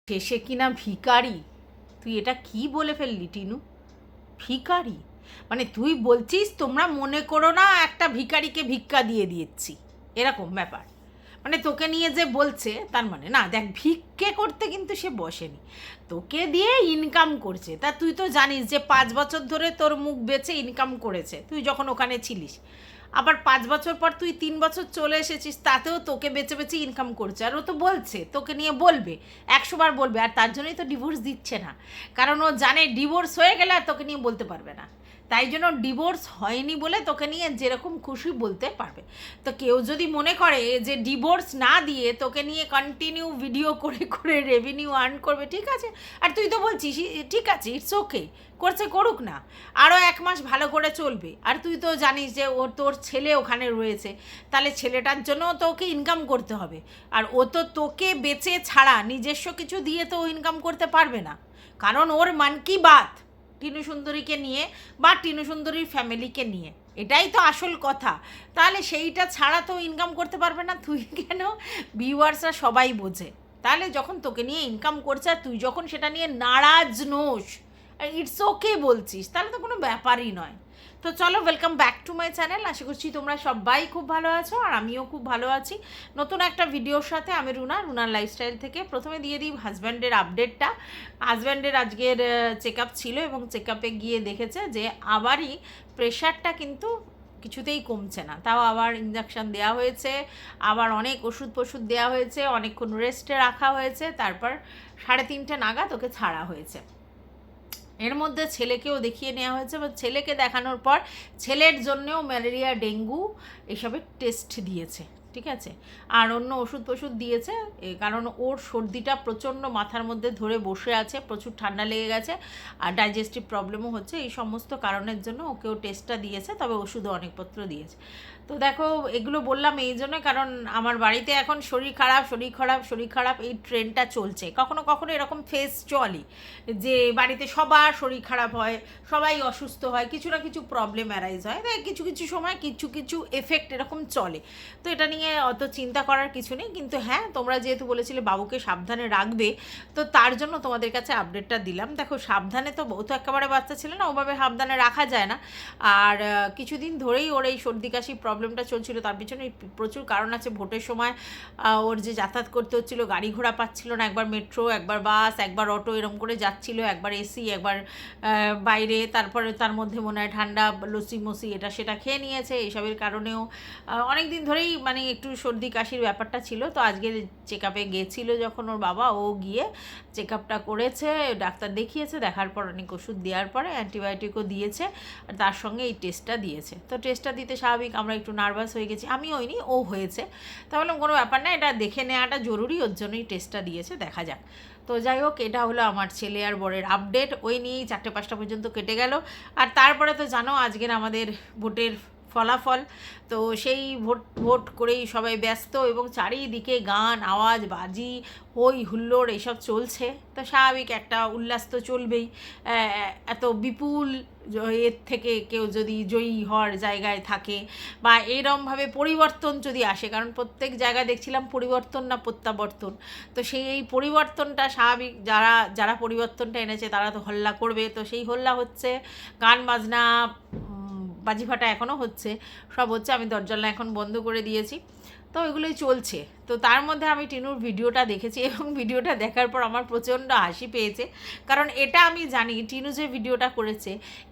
শেষে কিনা ভিখারি। তুই এটা কি বলে ফেললি টিনু? ভিখারি মানে তুই বলছিস তোমরা মনে করো না একটা ভিখারিকে ভিক্ষা দিয়ে দিচ্ছি, এরকম ব্যাপার? মানে তোকে নিয়ে যে বলছে তার মানে না, দেখ ভিক্ষে করতে কিন্তু সে বসেনি, তোকে দিয়ে ইনকাম করছে। তা তুই তো জানিস যে 5 বছর ধরে তোর মুখ বেচে ইনকাম করেছে তুই যখন ওখানে ছিলিস। আবার 5 বছর পর তুই 3 বছর চলে এসেছিস, তাতেও তোকে বেঁচে বেঁচে ইনকাম করছে। আর ও তো বলছে তোকে নিয়ে বলবে, 100 বার বলবে। আর তার জন্যই তো ডিভোর্স দিচ্ছে না, কারণ ও জানে ডিভোর্স হয়ে গেলে আর তোকে নিয়ে বলতে পারবে না। তাই জন্য ডিভোর্স হয়নি বলে তোকে নিয়ে যেরকম খুশি বলতে পারবে। তো কেউ যদি মনে করে যে ডিভোর্স না দিয়ে তোকে নিয়ে কন্টিনিউ ভিডিও করে করে রেভিনিউ আর্ন করবে, ঠিক আছে। আর তুই তো বলছিস ঠিক আছে, ইটস ওকে, করছে করুক না, আরও 1 মাস ভালো করে চলবে। আর তুই তো জানিস যে তোর ছেলে ওখানে রয়েছে, তাহলে ছেলেটার জন্য তো ওকে ইনকাম করতে হবে। আর ও তো তোকে বেচে ছাড়া নিজস্ব কিছু দিয়ে তো ইনকাম করতে পারবে না, কারণ ওর মান কি বাত টিনু সুন্দরীকে নিয়ে বা টিনু সুন্দরীর ফ্যামিলিকে নিয়ে, এটাই তো আসল কথা। তাহলে সেইটা ছাড়া তো ইনকাম করতে পারবে না। তুই কেন, ভিউয়ার্সরা সবাই বোঝে। তাহলে যখন তোকে নিয়ে ইনকাম করছে আর তুই যখন সেটা নিয়ে নারাজ নোস, ইটস ওকে বলছিস, তাহলে তো কোনো ব্যাপারই নয়। তো চলো, welcome back to my channel. আশা করছি তোমরা সবাই খুব ভালো আছো আর আমিও খুব ভালো আছি। নতুন একটা ভিডিওর সাথে আমি রুনার লাইফস্টাইল থেকে। প্রথমে দিয়ে দিই হাজব্যান্ডের আপডেটটা। হাজব্যান্ডের আজকের চেক আপ ছিল এবং চেক আপে গিয়ে দেখেছে যে আবারই প্রেশারটা কিন্তু কিছুতেই কমছে না। তাও আবার ইঞ্জেকশন দেওয়া হয়েছে, আবার অনেক ওষুধ দেওয়া হয়েছে, অনেকক্ষণ রেস্টে রাখা হয়েছে, তারপর 3:30 নাগাদ ওকে ছাড়া হয়েছে। এর মধ্যে ছেলেকেও দেখিয়ে নেওয়া হয়েছে এবং ছেলেকে দেখানোর পর ছেলের জন্যেও ম্যালেরিয়া, ডেঙ্গু এসবের টেস্ট দিয়েছে, ঠিক আছে। আর অন্য ওষুধ দিয়েছে, কারণ ওর সর্দিটা প্রচণ্ড মাথার মধ্যে ধরে বসে আছে, প্রচুর ঠান্ডা লেগে গেছে আর ডাইজেস্টিভ প্রবলেমও হচ্ছে। এই সমস্ত কারণের জন্য ওকেও টেস্টটা দিয়েছে, তবে ওষুধও অনেকপত্র দিয়েছে। তো দেখো, এগুলো বললাম এই জন্য, কারণ আমার বাড়িতে এখন শরীর খারাপ এই ট্রেন্ডটা চলছে। কখনো কখনো এরকম ফেস চলে যে বাড়িতে সবার শরীর খারাপ হয়, সবাই অসুস্থ হয়, কিছু না কিছু প্রবলেম অ্যারাইজ হয়, তাই কিছু কিছু সময় কিছু এফেক্ট এরকম চলে। তো এটা নিয়ে অত চিন্তা করার কিছু নেই। কিন্তু হ্যাঁ, তোমরা যেহেতু বলেছিলে বাবুকে সাবধানে রাখবে, তো তার জন্য তোমাদের কাছে আপডেটটা দিলাম। দেখো, সাবধানে তো বউ তো একেবারে বাচ্চা ছিল না, ওভাবে সাবধানে রাখা যায় না। আর কিছুদিন ধরেই ওর এই সর্দি কাশি প্রবলেমটা চলছিল, তার পিছনে প্রচুর কারণ আছে। ভোটের সময় ওর যে যাতায়াত করতে হচ্ছিল, গাড়ি ঘোড়া পাচ্ছিল না, একবার মেট্রো, একবার বাস, একবার অটো, এরম করে যাচ্ছিল, একবার এসি, একবার বাইরে, তারপরে তার মধ্যে মনে হয় ঠান্ডা লস্যি মসি এটা সেটা খেয়ে নিয়েছে। এইসবের কারণেও অনেক দিন ধরেই মানে একটু সর্দি কাশির ব্যাপারটা ছিল। তো আজকে চেক আপে গিয়েছিলো যখন ওর বাবা, ও গিয়ে চেক আপটা করেছে, ডাক্তার দেখিয়েছে, দেখার পর অনেক ওষুধ দেওয়ার পরে অ্যান্টিবায়োটিকও দিয়েছে, আর তার সঙ্গে এই টেস্টটা দিয়েছে। তো টেস্টটা দিতে স্বাভাবিক আমরা একটু নার্ভাস হয়ে গেছি, আমি হইনি, ও হয়েছে। তাহলে কোনো ব্যাপার না, এটা দেখে নেওয়াটা জরুরি, ওর জন্যই টেস্টটা দিয়েছে, দেখা যাক। তো যাই হোক, এটা হলো আমার ছেলে আর বরের আপডেট। ওই নিয়েই 4টে-5টা পর্যন্ত কেটে গেল। আর তারপরে তো জানো আজকের আমাদের ভোটের ফলাফল। তো সেই ভোট করেই সবাই ব্যস্ত এবং চারিদিকে গান, আওয়াজ, বাজি, হই হুল্লোড় এসব চলছে। তো স্বাভাবিক একটা উল্লাস তো চলবেই। এত বিপুল এর থেকে কেউ যদি জয়ী হওয়ার জায়গায় থাকে বা এরমভাবে পরিবর্তন যদি আসে, কারণ প্রত্যেক জায়গায় দেখছিলাম পরিবর্তন না প্রত্যাবর্তন। তো এই পরিবর্তনটা স্বাভাবিক, যারা পরিবর্তনটা এনেছে তারা তো হল্লা করবে। তো সেই হল্লা হচ্ছে, গান বাজনা, বাজিফাটা এখনও হচ্ছে, সব হচ্ছে। আমি দরজালা এখন বন্ধ করে দিয়েছি। তো এগুলোই চলছে। তো তার মধ্যে আমি টিনুর ভিডিওটা দেখেছি এবং ভিডিওটা দেখার পর আমার প্রচণ্ড হাসি পেয়েছে, কারণ এটা আমি জানি টিনু যে ভিডিওটা করেছে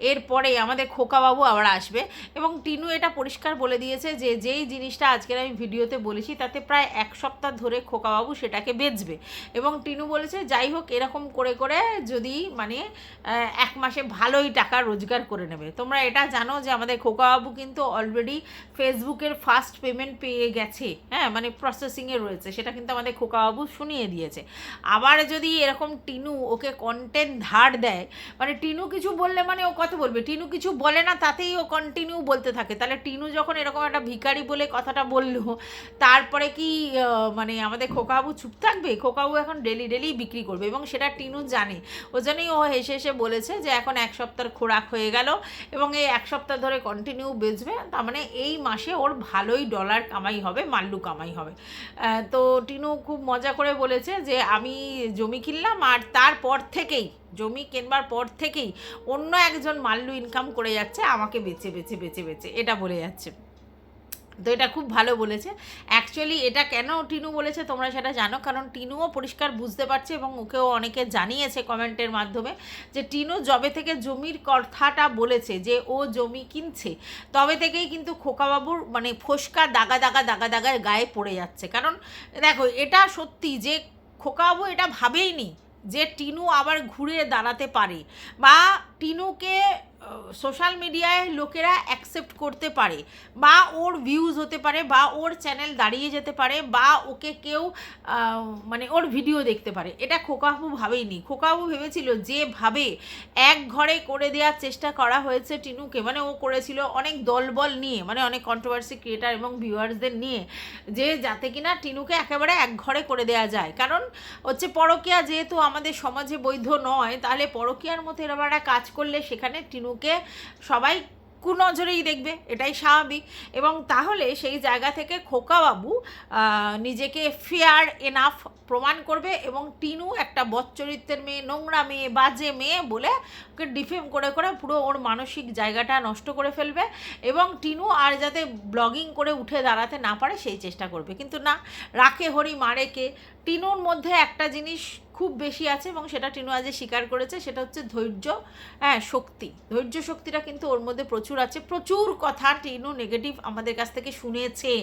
এরপরে আমাদের খোকাবাবু আবার আসবে। এবং টিনু এটা পরিষ্কার বলে দিয়েছে যে যেই জিনিসটা আজকের আমি ভিডিওতে বলেছি তাতে প্রায় 1 সপ্তাহ ধরে খোকাবাবু সেটাকে বেচবে। এবং টিনু বলেছে যাই হোক এরকম করে করে যদি মানে 1 মাসে ভালোই টাকা রোজগার করে নেবে। তোমরা এটা জানো যে আমাদের খোকাবাবু কিন্তু অলরেডি ফেসবুকের ফার্স্ট পেমেন্ট পেয়ে গেছে, হ্যাঁ, মানে প্রসেসিংয়ে রয়েছে, সেটা কিন্তু আমাদের খোকাবাবু শুনিয়ে দিয়েছে। আবার যদি এরকম টিনু ওকে কন্টেন্ট ধার দেয়, মানে টিনু কিছু বললে মানে ও কত বলবে, টিনু কিছু বলে না তাতেই ও কন্টিনিউ বলতে থাকে। তাহলে টিনু যখন এরকম একটা ভিখারি বলে কথাটা বললো, তারপরে কি মানে আমাদের খোকাবাবু চুপ থাকবে? খোকাবাবু এখন ডেলি বিক্রি করবে এবং সেটা টিনু জানে। ওই জন্যই ও হেসে হেসে বলেছে যে এখন 1 সপ্তাহের খোরাক হয়ে গেল এবং এই 1 সপ্তাহ ধরে কন্টিনিউ বেচবে, তার মানে এই মাসে ওর ভালোই ডলার কামাই হবে, মাল্লু কামাই হবে। তো টিনু খুব মজা করে বলেছে যে আমি জমি কিনলাম আর তারপর থেকেই জমি কেনবার পর থেকেই অন্য একজন মাল্লু ইনকাম করে যাচ্ছে আমাকে বেচে বেচে বেচে বেচে, এটা বলে যাচ্ছে। তো এটা খুব ভালো বলেছে। অ্যাকচুয়ালি এটা কেন টিনু বলেছে তোমরা সেটা জানো, কারণ টিনুও পরিষ্কার বুঝতে পারছে এবং ওকেও অনেকে জানিয়েছে কমেন্টের মাধ্যমে যে টিনু যবে থেকে জমির কথাটা বলেছে যে ও জমি কিনছে, তবে থেকেই কিন্তু খোকাবাবুর মানে ফোসকা দাগা দাগা দাগা দাগায় গায়ে পড়ে যাচ্ছে। কারণ দেখো এটা সত্যি যে খোকাবাবু এটা ভাবেইনি যে টিনু আবার ঘুরে দাঁড়াতে পারে বা টিনুকে সোশ্যাল মিডিয়ায় লোকেরা অ্যাকসেপ্ট করতে পারে বা ওর ভিউজ হতে পারে বা ওর চ্যানেল দাঁড়িয়ে যেতে পারে বা ওকে কেউ মানে ওর ভিডিও দেখতে পারে। এটা খোকাবাবু ভাবেইনি। খোকাবাবু ভেবেছিল যেভাবে এক ঘরে করে দেওয়ার চেষ্টা করা হয়েছে টিনুকে, মানে ও করেছিল অনেক দলবল নিয়ে, মানে অনেক কন্ট্রোভার্সি ক্রিয়েটার এবং ভিউয়ার্সদের নিয়ে, যে যাতে কিনা টিনুকে একেবারে এক ঘরে করে দেওয়া যায়। কারণ হচ্ছে পরকীয়া যেহেতু আমাদের সমাজে বৈধ নয়, তাহলে পরকীয়ার মতো এরকম একটা কাজ করলে সেখানে টিনুকে সবাই কুনজরেই দেখবে, এটাই স্বাভাবিক। এবং তাহলে সেই জায়গা থেকে খোকাবাবু নিজেকে ফেয়ার এনাফ প্রমাণ করবে এবং টিনু একটা বদচরিত্রের মেয়ে, নোংরা মেয়ে, বাজে মেয়ে বলে ওকে ডিফেম করে করে পুরো ওর মানসিক জায়গাটা নষ্ট করে ফেলবে এবং টিনু আর যাতে ব্লগিং করে উঠে দাঁড়াতে না পারে সেই চেষ্টা করবে। কিন্তু না, রাখে হরি মারে কে। টিনুর মধ্যে একটা জিনিস খুব বেশি আছে এবং সেটা টিনু আজকে স্বীকার করেছে, সেটা হচ্ছে ধৈর্য, হ্যাঁ শক্তি। ধৈর্য শক্তিটা কিন্তু ওর মধ্যে প্রচুর আছে। প্রচুর কথা টিনু নেগেটিভ আমাদের কাছ থেকে শুনেছে,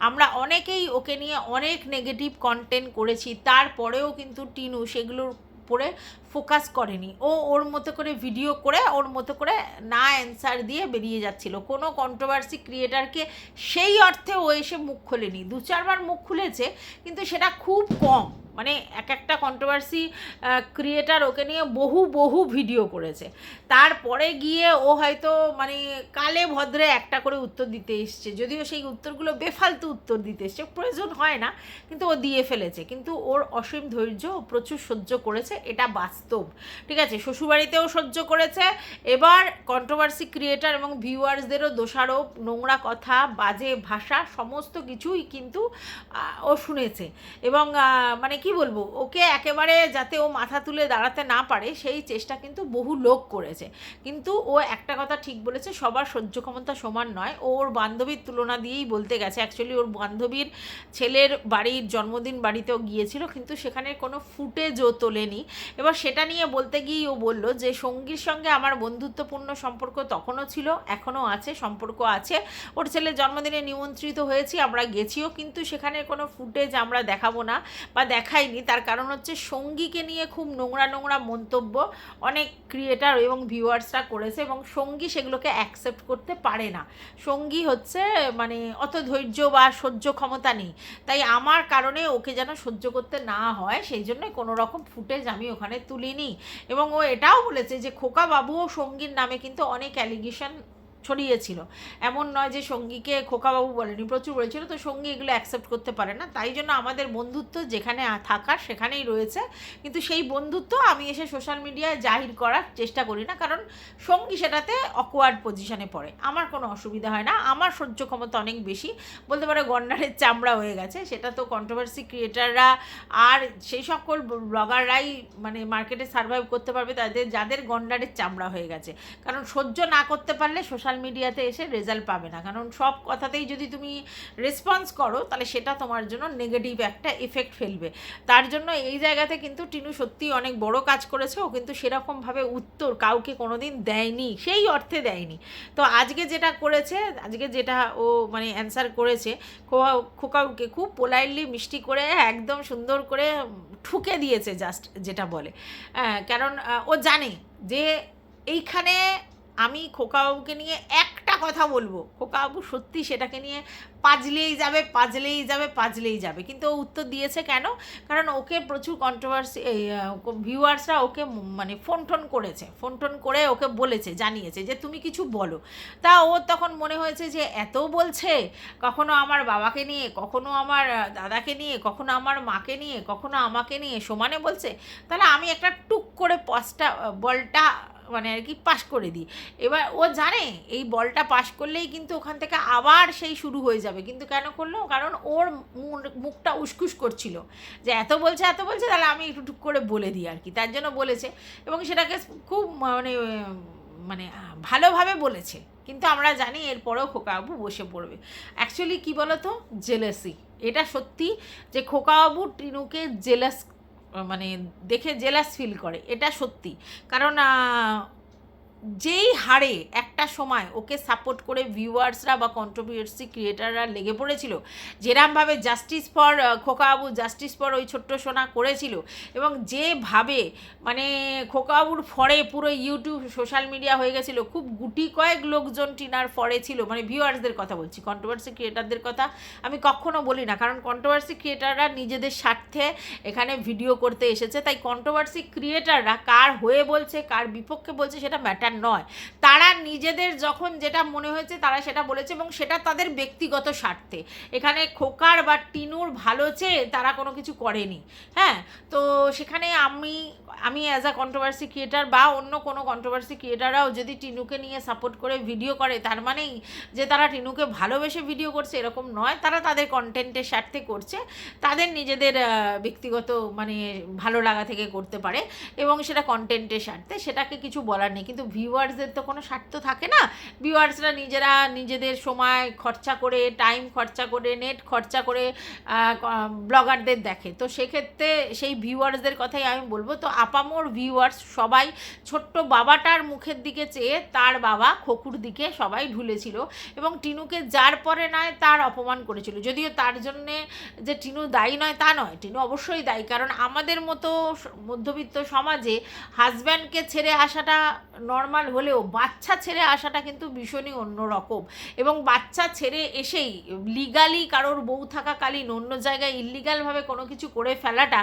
আমরা অনেকেই ওকে নিয়ে অনেক নেগেটিভ কন্টেন্ট করেছি, তারপরেও কিন্তু টিনু সেগুলোর উপরে ফোকাস করেনি। ও ওর মতো করে ভিডিও করে ওর মতো করে না অ্যান্সার দিয়ে বেরিয়ে যাচ্ছিল। কোনো কন্ট্রোভার্সি ক্রিয়েটারকে সেই অর্থে ও এসে মুখ খোলেনি, দু চারবার মুখ খুলেছে কিন্তু সেটা খুব কম। মানে এক একটা কন্ট্রোভার্সি ক্রিয়েটার ওকে নিয়ে বহু বহু ভিডিও করেছে, তারপরে গিয়ে ও হয়তো মানে কালে ভদ্রে একটা করে উত্তর দিতে এসছে, যদিও সেই উত্তরগুলো বেফালতু উত্তর দিতে এসছে, প্রয়োজন হয় না, কিন্তু ও দিয়ে ফেলেছে। কিন্তু ওর অসীম ধৈর্য, ও প্রচুর সহ্য করেছে, এটা বাস্তব। ঠিক আছে, শ্বশুরবাড়িতেও সহ্য করেছে, এবার কন্ট্রোভার্সি ক্রিয়েটার এবং ভিউয়ার্সদেরও দোষারোপ, নোংরা কথা, বাজে ভাষা সমস্ত কিছুই কিন্তু ও শুনেছে। এবং মানে কি বলবো, ওকে একেবারে যাতে ও মাথা তুলে দাঁড়াতে না পারে সেই চেষ্টা কিন্তু বহু লোক করেছে। কিন্তু ও একটা কথা ঠিক বলেছে, সবার সহ্য ক্ষমতা সমান নয়। ওর বান্ধবীর তুলনা দিয়েই বলতে গেছে, অ্যাকচুয়ালি ওর বান্ধবীর ছেলের বাড়ির জন্মদিন বাড়িতেও গিয়েছিল কিন্তু সেখানে কোনো ফুটেজও তোলেনি। এবার সেটা নিয়ে বলতে গিয়েই ও বলল যে সঙ্গীর সঙ্গে আমার বন্ধুত্বপূর্ণ সম্পর্ক তখনও ছিল, এখনও আছে, সম্পর্ক আছে। ওর ছেলের জন্মদিনে নিমন্ত্রিত হয়েছি, আমরা গেছিও, কিন্তু সেখানে কোনো ফুটেজ আমরা দেখাবো না বা দেখাইনি। তার কারণ হচ্ছে সঙ্গীকে নিয়ে খুব নোংরা নোংরা মন্তব্য অনেক ক্রিয়েটার এবং ভিউয়ার্সরা করেছে এবং সঙ্গী সেগুলোকে অ্যাকসেপ্ট করতে পারে না। সঙ্গী হচ্ছে মানে অত ধৈর্য বা সহ্য ক্ষমতা নেই, তাই আমার কারণে ওকে যেন সহ্য করতে না হয় সেই জন্যই কোনো রকম ফুটেজ আমি ওখানে তুলিনি। এবং ও এটাও বলেছে যে খোকা বাবু ও সঙ্গীর নামে কিন্তু অনেক অ্যালিগেশন ছড়িয়েছিল, এমন নয় যে সঙ্গীকে খোকাবাবু বলেনি, প্রচুর বলেছিল। তো সঙ্গী এগুলো অ্যাকসেপ্ট করতে পারে না, তাই জন্য আমাদের বন্ধুত্ব যেখানে থাকার সেখানেই রয়েছে, কিন্তু সেই বন্ধুত্ব আমি এসে সোশ্যাল মিডিয়ায় জাহির করার চেষ্টা করি না, কারণ সঙ্গী সেটাতে অকওয়ার্ড পজিশনে পড়ে। আমার কোনো অসুবিধা হয় না, আমার সহ্য ক্ষমতা অনেক বেশি, বলতে পারে গন্ডারের চামড়া হয়ে গেছে। সেটা তো কন্ট্রোভার্সি ক্রিয়েটাররা আর সেই সকল ব্লগাররাই মানে মার্কেটে সার্ভাইভ করতে পারবে, যাদের গন্ডারের চামড়া হয়ে গেছে। কারণ সহ্য না করতে পারলে সোশ্যাল মিডিয়াতে এসে রেজাল্ট পাবে না, কারণ সব কথাতেই যদি তুমি রেসপন্স করো তাহলে সেটা তোমার জন্য নেগেটিভ একটা এফেক্ট ফেলবে। তার জন্য এই জায়গাতে কিন্তু টিনু সত্যিই অনেক বড় কাজ করেছে। ও কিন্তু সেরকমভাবে উত্তর কাউকে কোনোদিন দেয়নি, সেই অর্থে দেয়নি। তো আজকে যেটা করেছে, আজকে যেটা ও মানে অ্যান্সার করেছে, খোকাউকে খুব পোলাইটলি মিষ্টি করে একদম সুন্দর করে ঠুকে দিয়েছে, জাস্ট যেটা বলে। কারণ ও জানে যে এইখানে আমি খোকাবাবুকে নিয়ে একটা কথা বলবো, খোকাবাবু সত্যি সেটাকে নিয়ে পাজলেই যাবে পাজলেই যাবে পাজলেই যাবে। কিন্তু ও উত্তর দিয়েছে কেন? কারণ ওকে প্রচুর কন্ট্রোভার্সি ভিউয়ার্সরা ওকে মানে ফোন টোন করেছে, ফোন টোন করে ওকে বলেছে, জানিয়েছে যে তুমি কিছু বলো। তা ওর তখন মনে হয়েছে যে এত বলছে, কখনো আমার বাবাকে নিয়ে, কখনো আমার দাদাকে নিয়ে, কখনো আমার মাকে নিয়ে, কখনো আমাকে নিয়ে সমানে বলছে, তাহলে আমি একটা টুক করে বলটা মানে আর কি পাশ করে দিই। এবার ও জানে এই বলটা পাশ করলেই কিন্তু ওখান থেকে আবার সেই শুরু হয়ে যাবে, কিন্তু কেন করলো, কারণ ওর মুখটা উসকুস করছিল যে এত বলছে তাহলে আমি একটু টুক করে বলে দিই আর কি, তার জন্য বলেছে এবং সেটাকে খুব মানে মানে ভালোভাবে বলেছে। কিন্তু আমরা জানি এরপরেও খোকাবাবু বসে পড়বে। অ্যাকচুয়ালি কী বলো তো, জেলাসি, এটা সত্যি যে খোকাবাবু টিনুকে জেলাস মানে দেখে জেলাস ফিল করে, এটা সত্যি। কারণ যেই হারে একটা সময় ওকে সাপোর্ট করে ভিউয়ার্সরা বা কন্ট্রোভার্সি ক্রিয়েটাররা লেগে পড়েছিল, যেরমভাবে জাস্টিস ফর খোকাবাবু, জাস্টিস ফর ওই ছোট্ট সোনা করেছিল, এবং যেভাবে মানে খোকাবাবুর ফরে পুরো ইউটিউব সোশ্যাল মিডিয়া হয়ে গেছিলো, খুব গুটি কয়েক লোকজন টিনার ফরে ছিল, মানে ভিউয়ার্সদের কথা বলছি, কন্ট্রোভার্সি ক্রিয়েটারদের কথা আমি কখনো বলি না, কারণ কন্ট্রোভার্সি ক্রিয়েটাররা নিজেদের স্বার্থে এখানে ভিডিও করতে এসেছে, তাই কন্ট্রোভার্সি ক্রিয়েটাররা কার হয়ে বলছে কার বিপক্ষে বলছে সেটা ম্যাটার নয়। তারা নিজেদের যখন যেটা মনে হয়েছে তারা সেটা বলেছে, এবং সেটা তাদের ব্যক্তিগত স্বার্থে। এখানে খোকার বা টিনুর ভালো চেয়ে তারা কোনো কিছু করেনি। হ্যাঁ, তো সেখানে আমি অ্যাজ আ কন্ট্রোভার্সি ক্রিয়েটার বা অন্য কোনো কন্ট্রোভার্সি ক্রিয়েটাররাও যদি টিনুকে নিয়ে সাপোর্ট করে ভিডিও করে, তার মানেই যে তারা টিনুকে ভালোবেসে ভিডিও করছে এরকম নয়। তারা তাদের কন্টেন্টের স্বার্থে করছে, তাদের নিজেদের ব্যক্তিগত মানে ভালো লাগা থেকে করতে পারে, এবং সেটা কন্টেন্টের স্বার্থে, সেটাকে কিছু বলার নেই। কিন্তু ভিউয়ার্সদের তো কোনো স্বার্থ থাকে না। ভিউয়ার্সরা নিজেরা নিজেদের সময় খরচা করে, টাইম খরচা করে, নেট খরচা করে ব্লগারদের দেখে, তো সেক্ষেত্রে সেই ভিউয়ার্সদের কথাই আমি বলবো। তো আপামোর ভিউয়ার্স সবাই ছোট্ট বাবাটার মুখের দিকে চেয়ে তার বাবা খোকুর দিকে সবাই ঢুলেছিল, এবং টিনুকে যার পরে নয় তার অপমান করেছিল। যদিও তার জন্যে যে টিনু দায়ী নয় তা নয়, টিনু অবশ্যই দায়ী, কারণ আমাদের মতো মধ্যবিত্ত সমাজে হাজব্যান্ডকে ছেড়ে আসাটা নর্মাল হলেও বাচ্চা ছেড়ে আসাটা কিন্তু ভীষণই অন্যরকম, এবং বাচ্চা ছেড়ে এসেই লিগালি কারোর বউ থাকাকালীন অন্য জায়গায় ইল্লিগালভাবে কোনো কিছু করে ফেলাটা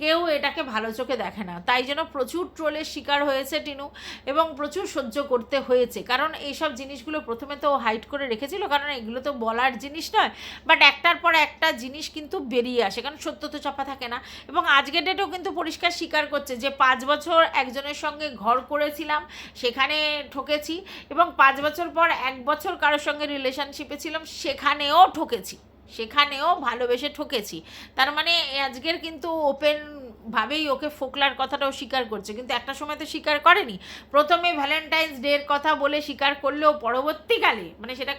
কেউ এটাকে ভালো চোখে দেখে না। তাই জন্য প্রচুর ট্রোলের শিকার হয়েছে টিনু, এবং প্রচুর সহ্য করতে হয়েছে, কারণ এইসব জিনিসগুলো প্রথমে তো হাইড করে রেখেছিল, কারণ এগুলো তো বলার জিনিস নয়, বাট একটার পর একটা জিনিস কিন্তু বেরিয়ে আসে, কারণ সত্য তো চাপা থাকে না। এবং আজকের ডেটেও কিন্তু পরিষ্কার স্বীকার করছে যে 5 বছর একজনের সঙ্গে ঘর করেছিলাম, সেখানে ঠকেছি, এবং 5 বছর পর 1 বছর কারোর সঙ্গে রিলেশনশিপে ছিলাম, সেখানেও ঠকেছি, সেখানেও ভালোবেসে ঠকেছি। তার মানে আজকের কিন্তু ওপেনভাবেই ওকে ফোকলার কথাটাও স্বীকার করছে, কিন্তু একটা সময় তো স্বীকার করেনি। প্রথমে ভ্যালেন্টাইন্স ডের কথা বলে স্বীকার করলেও পরবর্তীকালে মানে সেটা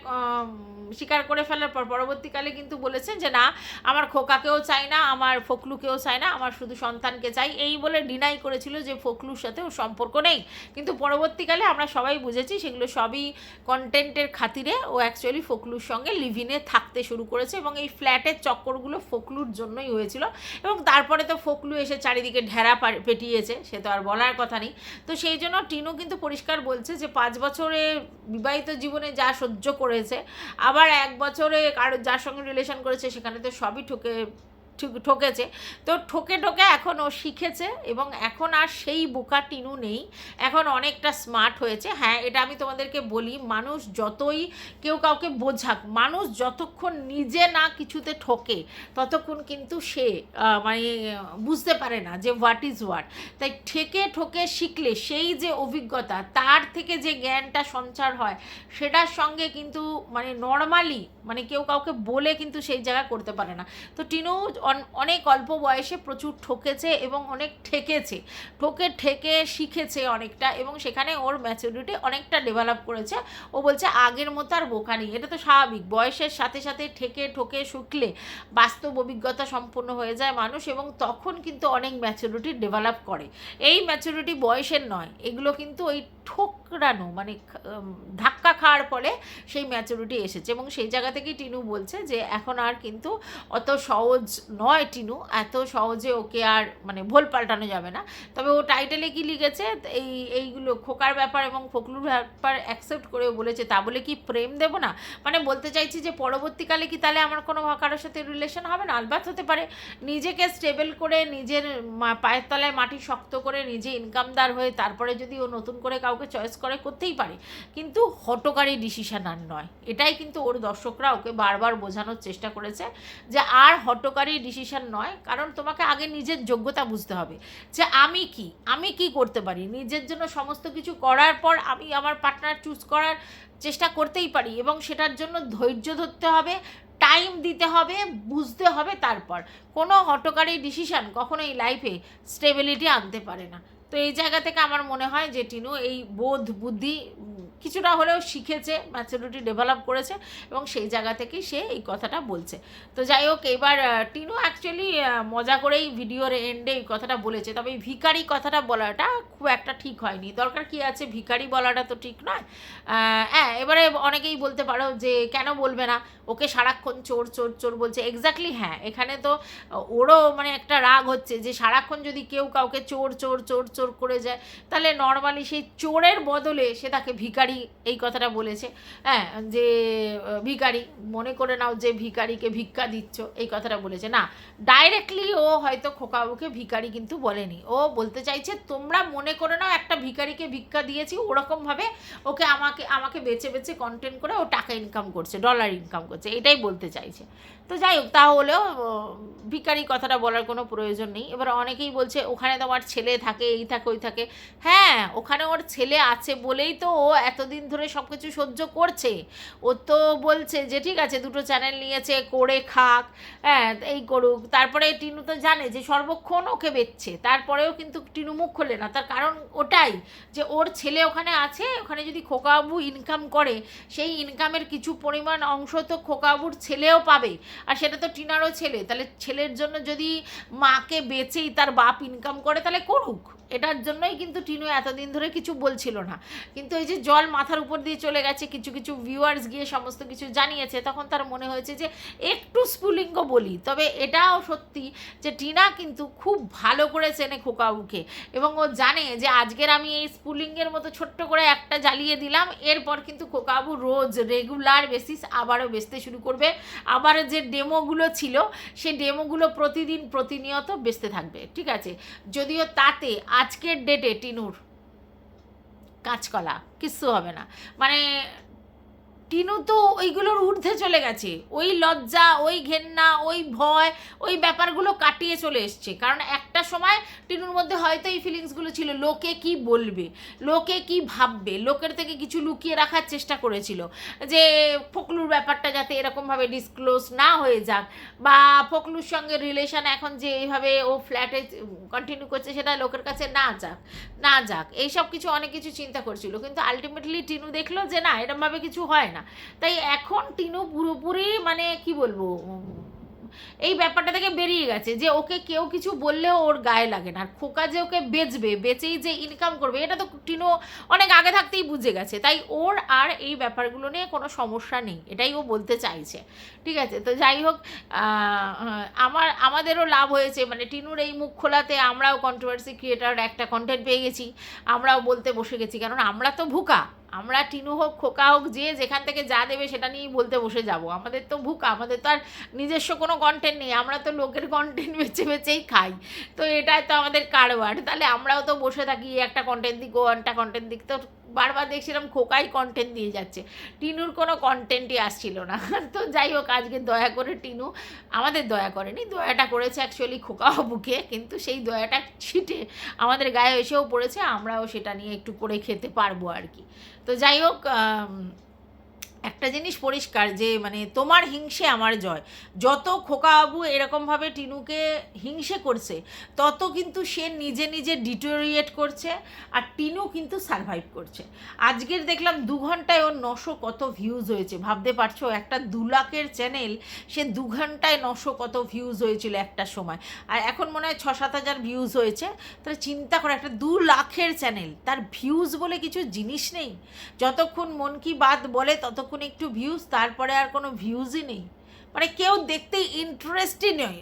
স্বীকার করে ফেলার পর পরবর্তীকালে কিন্তু বলেছেন যে না, আমার খোকাকেও চাই না, আমার ফোকলুকেও চাই না, আমার শুধু সন্তানকে চাই, এই বলে ডিনাই করেছিল যে ফোকলুর সাথে ওর সম্পর্ক নেই। কিন্তু পরবর্তীকালে আমরা সবাই বুঝেছি সেগুলো সবই কন্টেন্টের খাতিরে ও অ্যাকচুয়ালি ফোকলুর সঙ্গে লিভিনে থাকতে শুরু করেছে, এবং এই ফ্ল্যাটের চক্করগুলো ফোকলুর জন্যই হয়েছিল, এবং তারপরে তো ফোকলু এসে চারিদিকে ঢেরা পেটিয়েছে, সে তো আর বলার কথা নেই। তো সেই জন্য টিনু কিন্তু পরিষ্কার বলছে যে 5 বছরে বিবাহিত জীবনে যা সহ্য করেছে, আবার 1 বছরে কারো যার সঙ্গে রিলেশন করেছে সেখানে তো সবই ঠকেছে। তো ঠকে এখন ও শিখেছে, এবং এখন আর সেই বোকা টিনু নেই, এখন অনেকটা স্মার্ট হয়েছে। হ্যাঁ, এটা আমি তোমাদেরকে বলি, মানুষ যতই কেউ কাউকে বোঝাক, মানুষ যতক্ষণ নিজে না কিছুতে ঠকে ততক্ষণ কিন্তু সে মানে বুঝতে পারে না যে হোয়াট ইজ হোয়াট। তাই ঠকে শিখলে সেই যে অভিজ্ঞতা, তার থেকে যে জ্ঞানটা সঞ্চার হয়, সেটার সঙ্গে কিন্তু মানে নর্মালি মানে কেউ কাউকে বলে কিন্তু সেই জায়গা করতে পারে না। তো টিনু অনেক অল্প বয়সে প্রচুর ঠকেছে এবং অনেক ঠকে শিখেছে অনেকটা, এবং সেখানে ওর ম্যাচুরিটি অনেকটা ডেভেলপ করেছে। ও বলছে আগের মতো আর বোকা নেই। এটা তো স্বাভাবিক, বয়সের সাথে সাথে ঠকে শিখলে বাস্তব অভিজ্ঞতা সম্পন্ন হয়ে যায় মানুষ, এবং তখন কিন্তু অনেক ম্যাচুরিটি ডেভেলপ করে। এই ম্যাচুরিটি বয়সের নয়, এগুলো কিন্তু ওই ঠোকরানো মানে ধাক্কা খাওয়ার ফলে সেই ম্যাচুরিটি এসেছে, এবং সেই জায়গা থেকেই টিনু বলছে যে এখন আর কিন্তু অত সহজ নয় টিনু, এত সহজে ওকে আর মানে ভোল পাল্টানো যাবে না। তবে ও টাইটেলে কি লিখেছে, এইগুলো খোকার ব্যাপার এবং ফোকলুর ব্যাপার অ্যাকসেপ্ট করে বলেছে, তা বলে কি প্রেম দেবো না? মানে বলতে চাইছি যে পরবর্তীকালে কি তাহলে আমার কোনো কারোর সাথে রিলেশন হবে না? আলবাত হতে পারে। নিজেকে স্টেবল করে, নিজের পায়ের তলায় মাটি শক্ত করে, নিজে ইনকামদার হয়ে তারপরে যদি ও নতুন করে কাউকে চয়েস করে করতেই পারে, কিন্তু হঠকারী ডিসিশন আর নয়। এটাই কিন্তু ওর দর্শকরা ওকে বারবার বোঝানোর চেষ্টা করেছে যে আর হঠকারী ডিসিশন নয়, কারণ তোমাকে আগে নিজের যোগ্যতা বুঝতে হবে যে আমি কি করতে পারি। নিজের জন্য সমস্ত কিছু করার পর আমি আমার পার্টনার চুজ করার চেষ্টা করতেই পারি, এবং সেটার জন্য ধৈর্য ধরতে হবে, টাইম দিতে হবে, বুঝতে হবে। তারপর কোনো হঠকারী ডিসিশান কখনোই লাইফে স্টেবিলিটি আনতে পারে না। তো এই জায়গা থেকে আমার মনে হয় যে টিনু এই বোধ বুদ্ধি কিছুটা হলেও শিখেছে, ম্যাচুরিটি ডেভেলপ করেছে, এবং সেই জায়গা থেকেই সে এই কথাটা বলছে। তো যাই হোক, এবার টিনু অ্যাকচুয়ালি মজা করেই ভিডিওর এন্ডে এই কথাটা বলেছে, তবে এই ভিখারি কথাটা বলাটা খুব একটা ঠিক হয়নি। দরকার কি আছে ভিখারি বলাটা, তো ঠিক নয়। হ্যাঁ, এবারে অনেকেই বলতে পারো যে কেন বলবে না, ওকে সারাক্ষণ চোর চোর চোর বলছে। এক্স্যাক্টলি হ্যাঁ, এখানে তো ওরও মানে একটা রাগ হচ্ছে যে সারাক্ষণ যদি কেউ কাউকে চোর চোর চোর চোর করে যায়, তাহলে নর্মালি সেই চোরের বদলে সে তাকে ভিখারি এই কথাটা বলেছে। হ্যাঁ, যে ভিখারি মনে করে নাও যে ভিখারিকে ভিক্ষা দিচ্ছ, এই কথাটা বলেছে না। ডাইরেক্টলি ও হয়তো খোকাবুকে ভিখারি কিন্তু বলেনি, ও বলতে চাইছে তোমরা মনে করে নাও একটা ভিখারিকে ভিক্ষা দিয়েছি, ওরকমভাবে ওকে আমাকে বেছে বেছে কন্টেন্ট করে ও টাকা ইনকাম করছে, ডলার ইনকাম করছে, এটাই বলতে চাইছে। তো যাই হোক, তাহলেও ভিখারি কথাটা বলার কোনো প্রয়োজন নেই। এবার অনেকেই বলছে ওখানে তোমার ছেলে থাকে, এই থাকে ওই থাকে। হ্যাঁ, ওখানে ওর ছেলে আছে বলেই তো ও এতদিন ধরে সব কিছু সহ্য করছে। ও তো বলছে যে ঠিক আছে, দুটো চ্যানেল নিয়েছে, করে খাক, হ্যাঁ এই করুক। তারপরে টিনু তো জানে যে সর্বক্ষণ ওকে বেচছে, তারপরেও কিন্তু টিনু মুখ খোলে না। তার কারণ ওটাই যে ওর ছেলে ওখানে আছে, ওখানে যদি খোকাবাবু ইনকাম করে, সেই ইনকামের কিছু পরিমাণ অংশ তো খোকাবাবুর ছেলেও পাবে, আর সেটা তো টিনারও ছেলে। তাহলে ছেলের জন্য যদি মাকে বেচেই তার বাপ ইনকাম করে, তাহলে করুক। এটার জন্যই কিন্তু টিনু এতদিন ধরে কিছু বলছিল না। কিন্তু এই যে জল মাথার উপর দিয়ে চলে গেছে, কিছু কিছু ভিউয়ার্স গিয়ে সমস্ত কিছু জানিয়েছে, তখন তার মনে হয়েছে যে একটু স্ফুলিঙ্গ বলি। তবে এটাও সত্যি যে টিনা কিন্তু খুব ভালো করে চেনে খোকাবুকে, এবং ও জানে যে আজকের আমি এই স্ফুলিঙ্গের মতো ছোট্ট করে একটা জ্বালিয়ে দিলাম, এরপর কিন্তু খোকাবু রোজ রেগুলার বেসিস আবারও বেচতে শুরু করবে। আবার যে ডেমোগুলো ছিল, সে ডেমোগুলো প্রতিদিন প্রতিনিয়ত বেচতে থাকবে। ঠিক আছে, যদিও তাতে আজকের ডেটে টিনুর কাঁচকলা কিচ্ছু হবে না। মানে টিনু তো ওইগুলোর ঊর্ধ্বে চলে গেছে, ওই লজ্জা, ওই ঘেন্না, ওই ভয়, ওই ব্যাপারগুলো কাটিয়ে চলে এসছে। কারণ একটা সময় টিনুর মধ্যে হয়তো এই ফিলিংসগুলো ছিল, লোকে কি বলবে, লোকে কি ভাববে, লোকের থেকে কিছু লুকিয়ে রাখার চেষ্টা করেছিল, যে ফকলুর ব্যাপারটা যাতে এরকমভাবে ডিসক্লোজ না হয়ে যাক, বা ফকলুর সঙ্গে রিলেশন এখন যে এইভাবে ও ফ্ল্যাটে কন্টিনিউ করছে সেটা লোকের কাছে না যাক, এইসব কিছু অনেক কিছু চিন্তা করছিল। কিন্তু আলটিমেটলি টিনু দেখলো যে না, এরকমভাবে কিছু হয় না। তাই এখন টিনু পুরোপুরি মানে কি বলবো, এই ব্যাপারটা থেকে বেরিয়ে গেছে যে ওকে কেউ কিছু বললেও ওর গায়ে লাগে না। আর খোকা যে ওকে বেচেই যে ইনকাম করবে, এটা তো টিনু অনেক আগে থাকতেই বুঝে গেছে। তাই ওর আর এই ব্যাপারগুলো নিয়ে কোনো সমস্যা নেই, এটাই ও বলতে চাইছে। ঠিক আছে, তো যাই হোক, আমাদেরও লাভ হয়েছে, মানে টিনুর এই মুখ খোলাতে আমরাও কন্ট্রোভার্সি ক্রিয়েটার একটা কন্টেন্ট পেয়ে গেছি, আমরাও বলতে বসে গেছি। কারণ আমরা তো ভুকা, আমরা টিনু হোক খোকা হোক যে যেখান থেকে যা দেবে সেটা নিয়েই বলতে বসে যাব। আমাদের তো ভুকা, আমাদের তো আর নিজস্ব কোনো কন্টেন্ট নেই, আমরা তো লোকের কন্টেন্ট বেচেই খাই। তো এটাই তো আমাদের কারবার। তাহলে আমরাও তো বসে থাকি, একটা কন্টেন্ট দিক, একটা কন্টেন্ট দিক, তো বারবার দেখছিলাম খোকাই কন্টেন্ট দিয়ে যাচ্ছে, টিনুর কোনো কন্টেন্টই আসছিল না। তো যাই হোক, আজকে দয়া করে টিনু আমাদের দয়া করেনি, দয়াটা করেছে অ্যাকচুয়ালি খোকাবাবুকে, কিন্তু সেই দয়াটা ছিটে আমাদের গায়ে এসেও পড়েছে, আমরাও সেটা নিয়ে একটু করে খেতে পারবো আর কি। তো যাই হোক, একটা জিনিস পরিষ্কার যে মানে তোমার হিংসে আমার জয়। যত খোকাবাবু এরকমভাবে টিনুকে হিংসে করছে, তত কিন্তু সে নিজে নিজে ডিটোরিয়েট করছে, আর টিনু কিন্তু সারভাইভ করছে। আজকের দেখলাম 2 ঘন্টায় ওর 900 কত ভিউজ হয়েছে, ভাবতে পারছো? একটা 2 লাখের চ্যানেল, সে 2 ঘন্টায় 900 কত ভিউজ হয়েছিল একটা সময়, আর এখন মনে হয় 6-7 হাজার ভিউজ হয়েছে। তাহলে চিন্তা করো, একটা 2 লাখের চ্যানেল, তার ভিউজ বলে কিছু জিনিস নেই। যতক্ষণ মন কি বাত বলে ততক্ষণ একটু ভিউজ, তারপরে আর কোনো ভিউজই নেই, মানে কেউ দেখতে ইন্টারেস্টই নয়।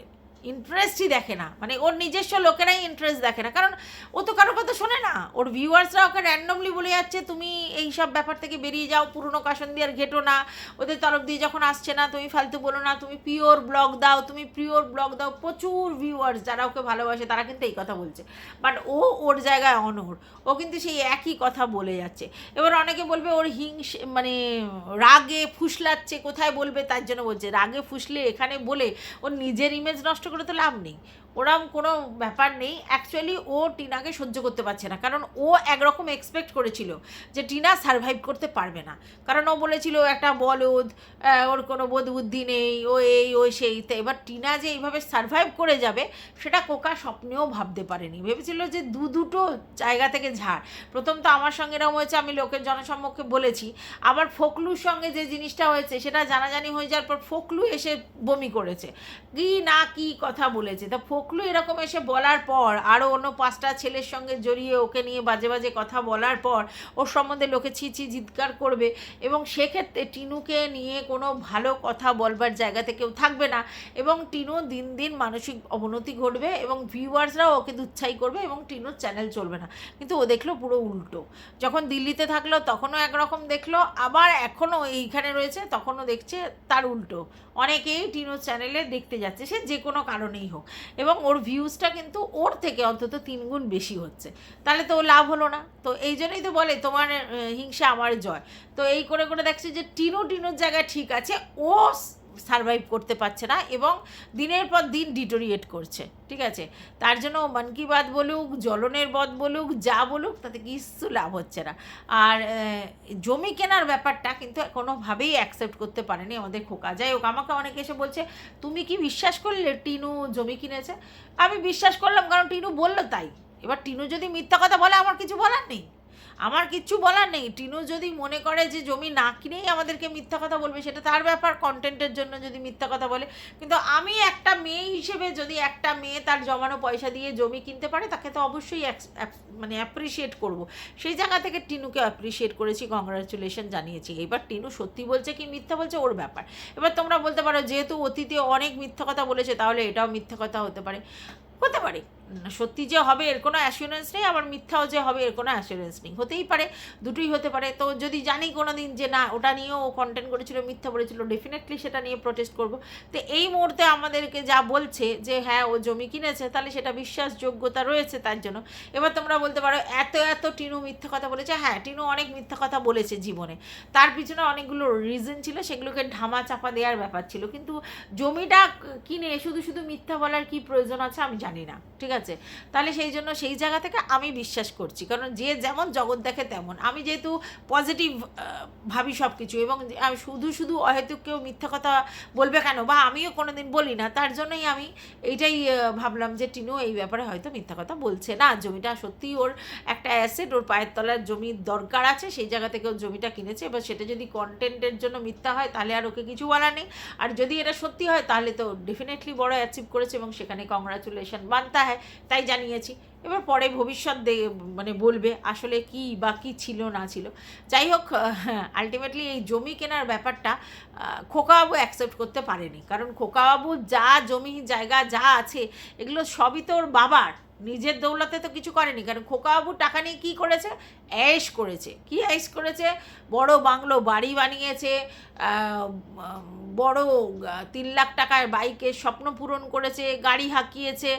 ইন্টারেস্টই দেখে না, মানে ওর নিজস্ব লোকেরাই ইন্টারেস্ট দেখে না, কারণ ও তো কারো কথা শোনে না। ওর ভিউয়ার্সরা ওকে র্যান্ডমলি বলে যাচ্ছে তুমি এই সব ব্যাপার থেকে বেরিয়ে যাও, পুরনো কাসন দিয়ে আর ঘেটো না, ওদের তরফ দিয়ে যখন আসছে না তুমি ফালতু বলো না, তুমি পিওর ব্লগ দাও, তুমি পিওর ব্লগ দাও। প্রচুর ভিউয়ার্স যারা ওকে ভালোবাসে তারা কিন্তু এই কথা বলছে, বাট ও ওর জায়গায় অনড়, ও কিন্তু সেই একই কথা বলে যাচ্ছে। এবার অনেকে বলবে ওর মানে রাগে ফুসলাচ্ছে, কোথায় বলবে তার জন্য বলছে, রাগে ফুসলে এখানে বলে ওর নিজের ইমেজ নষ্ট করে তো লাভ নেই, ওরম কোনো ব্যাপার নেই। অ্যাকচুয়ালি ও টিনাকে সহ্য করতে পারছে না, কারণ ও একরকম এক্সপেক্ট করেছিল যে টিনা সারভাইভ করতে পারবে না, কারণ ও বলেছিল একটা বলদ, ওর কোনো বোধ বুদ্ধি নেই, ও এই ও সেই। তো এবার টিনা যে এইভাবে সারভাইভ করে যাবে সেটা কোকা স্বপ্নেও ভাবতে পারেনি, ভেবেছিল যে দুটো জায়গা থেকে ঝাড়। প্রথম তো আমার সঙ্গে এরকম হয়েছে, আমি লোকের জনসম্মুখে বলেছি, আবার ফোকলুর সঙ্গে যে জিনিসটা হয়েছে সেটা জানাজানি হয়ে যাওয়ার পর ফোকলু এসে বমি করেছে, কি না কি কথা বলেছে। তা ফোকলু এরকম এসে বলার পর আরও অন্য 5টা ছেলের সঙ্গে জড়িয়ে ওকে নিয়ে বাজে বাজে কথা বলার পর ওর সম্বন্ধে লোকে ছিছি জিৎকার করবে, এবং সেক্ষেত্রে টিনুকে নিয়ে কোনো ভালো কথা বলবার জায়গাতে কেউ থাকবে না, এবং টিনু দিন দিন মানসিক অবনতি ঘটবে, এবং ভিউয়ার্সরাও ওকে দুচ্ছাই করবে, এবং টিনুর চ্যানেল চলবে না। কিন্তু ও দেখলো পুরো উল্টো, যখন দিল্লিতে থাকলো তখনও একরকম দেখলো, আবার এখনও এইখানে রয়েছে তখনও দেখছে তার উল্টো। অনেকেই টিনুর চ্যানেলে দেখতে যাচ্ছে, সে যে কোনো কারণেই হোক, এবং ওর ভিউজটা কিন্তু ওর থেকে অন্তত 3 গুণ বেশি হচ্ছে, তাহলে তো ও লাভ হলো না। তো এই জন্যই তো বলে তোমার হিংসা আমার জয়। তো এই করে করে দেখছি যে টিনুর জায়গায় ঠিক আছে, ও সারভাইভ করতে পারছে না এবং দিনের পর দিন ডিটোরিয়েট করছে, ঠিক আছে। তার জন্য মন কি বাত বলুক, জ্বলনের বধ বলুক, যা বলুক, তাতে কিছু লাভ হচ্ছে না। আর জমি কেনার ব্যাপারটা কিন্তু কোনোভাবেই অ্যাকসেপ্ট করতে পারেনি আমাদের খোকা। যাই হোক, আমাকে অনেকে এসে বলছে তুমি কি বিশ্বাস করলে টিনু জমি কিনেছে? আমি বিশ্বাস করলাম, কারণ টিনু বললো তাই। এবার টিনু যদি মিথ্যা কথা বলে আমার কিছু বলার নেই, আমার কিচ্ছু বলার নেই। টিনু যদি মনে করে যে জমি না কিনেই আমাদেরকে মিথ্যা কথা বলবে, সেটা তার ব্যাপার, কন্টেন্টের জন্য যদি মিথ্যা কথা বলে। কিন্তু আমি একটা মেয়ে হিসেবে, যদি একটা মেয়ে তার জমানো পয়সা দিয়ে জমি কিনতে পারে, তাকে তো অবশ্যই মানে অ্যাপ্রিসিয়েট করব। সেই জায়গা থেকে টিনুকে অ্যাপ্রিসিয়েট করেছি, কংগ্রাচুলেশন জানিয়েছি। এবার টিনু সত্যি বলছে কি মিথ্যা বলছে ওর ব্যাপার। এবার তোমরা বলতে পারো যেহেতু অতীতে অনেক মিথ্যা কথা বলেছে, তাহলে এটাও মিথ্যা কথা হতে পারে, হতে পারে। সত্যি যে হবে এর কোনো অ্যাসিওরেন্স নেই, আবার মিথ্যাও যে হবে এর কোনো অ্যাসিওরেন্স নেই, হতেই পারে, দুটোই হতে পারে। তো যদি জানি কোনো দিন যে না ওটা নিয়েও ও কন্টেন্ট করেছিল, মিথ্যা বলেছিল, ডেফিনেটলি সেটা নিয়ে প্রোটেস্ট করব। তো এই মুহূর্তে আমাদেরকে যা বলছে যে হ্যাঁ ও জমি কিনেছে, তাহলে সেটা বিশ্বাসযোগ্যতা রয়েছে তার জন্য। এবার তোমরা বলতে পারো এত টিনু মিথ্যা কথা বলেছে। হ্যাঁ, টিনু অনেক মিথ্যা কথা বলেছে জীবনে, তার পিছনে অনেকগুলো রিজন ছিল, সেগুলোকে ধামা চাপা দেওয়ার ব্যাপার ছিল। কিন্তু জমিটা কিনে শুধু শুধু মিথ্যা বলার কি প্রয়োজন আছে আমি জানি না, ঠিক আছে। তাহলে সেই জন্য সেই জায়গা থেকে আমি বিশ্বাস করছি, কারণ যে যেমন জগৎ দেখে তেমন। আমি যেহেতু পজিটিভ ভাবি সব কিছু, এবং আমি শুধু অহেতুক কেউ মিথ্যা কথা বলবে কেন, বা আমিও কোনো দিন বলি না, তার জন্যই আমি এইটাই ভাবলাম যে টিনু এই ব্যাপারে হয়তো মিথ্যা কথা বলছে না। জমিটা সত্যিই ওর একটা অ্যাসেট, ওর পায়ের তলার জমির দরকার আছে, সেই জায়গা থেকে ওর জমিটা কিনেছে। এবার সেটা যদি কন্টেন্টের জন্য মিথ্যা হয় তাহলে আর ওকে কিছু বলার নেই, আর যদি এটা সত্যি হয় তাহলে তো ডেফিনেটলি বড় অ্যাচিভ করেছে, এবং সেখানে কংগ্রাচুলেশন বানতা হয়, তাই জানিয়েছি। এবার পরে ভবিষ্যৎ মানে বলবে আসলে কি বা কী ছিল না ছিল। যাই হোক, আলটিমেটলি এই জমি কেনার ব্যাপারটা খোকাবাবু অ্যাকসেপ্ট করতে পারেনি, কারণ খোকাবাবু যা জমি জায়গা যা আছে এগুলো সবই তো ওর বাবার, নিজের দৌলতে তো কিছু করেনি। কারণ খোকাবাবু টাকা নিয়ে কী করেছে? অ্যাশ করেছে। কি অ্যাশ করেছে? বড় বাংলো বাড়ি বানিয়েছে, বড় 3 লাখ টাকার বাইকের স্বপ্ন পূরণ করেছে, গাড়ি হাঁকিয়েছে,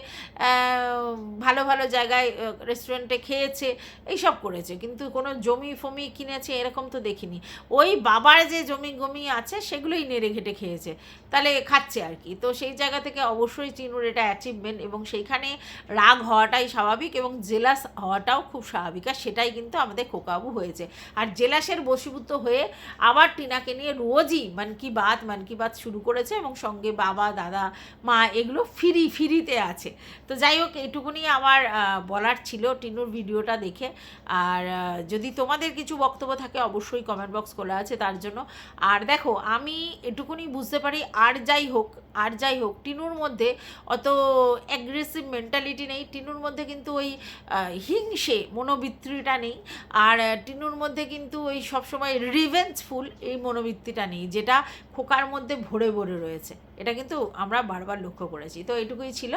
ভালো ভালো জায়গায় রেস্টুরেন্টে খেয়েছে, এইসব করেছে। কিন্তু কোনো জমি ফমি কিনেছে এরকম তো দেখিনি। ওই বাবার যে জমি আছে সেগুলোই নেড়ে ঘেটে খেয়েছে, তাহলে খাচ্ছে আর কি। তো সেই জায়গা থেকে অবশ্যই চিনুর এটা অ্যাচিভমেন্ট, এবং সেইখানে রাগ হওয়াটাই স্বাভাবিক, এবং জেলাস হওয়াটাও খুব স্বাভাবিক। আর সেটাই কিন্তু আমাদের খোকাবু হয়েছে। আর জেলাসের বশীভূত হয়ে আবার টিনাকে নিয়ে রোজই মন কি বাত শুরু করেছে, এবং সঙ্গে বাবা দাদা মা এগুলো ফিরিতে আছে। তো যাই হোক, এইটুকুনি আমার বলার ছিল টিনুর ভিডিওটা দেখে। আর যদি তোমাদের কিছু বক্তব্য থাকে অবশ্যই কমেন্ট বক্স খোলা আছে তার জন্য। আর দেখো, আমি এটুকুনি বুঝতে পারি, আর যাই হোক টিনুর মধ্যে অত অ্যাগ্রেসিভ মেন্টালিটি নেই, টিনুর মধ্যে কিন্তু ওই হিংসে মনোবৃত্তিটা নেই, আর টিনুর মধ্যে কিন্তু ওই সবসময় রিভেঞ্জফুল এই মনোবৃত্তিটা নেই, যেটা খোকার মধ্যে ভরে ভরে রয়েছে, এটা কিন্তু আমরা বারবার লক্ষ্য করেছি। তো এটুকুই ছিল।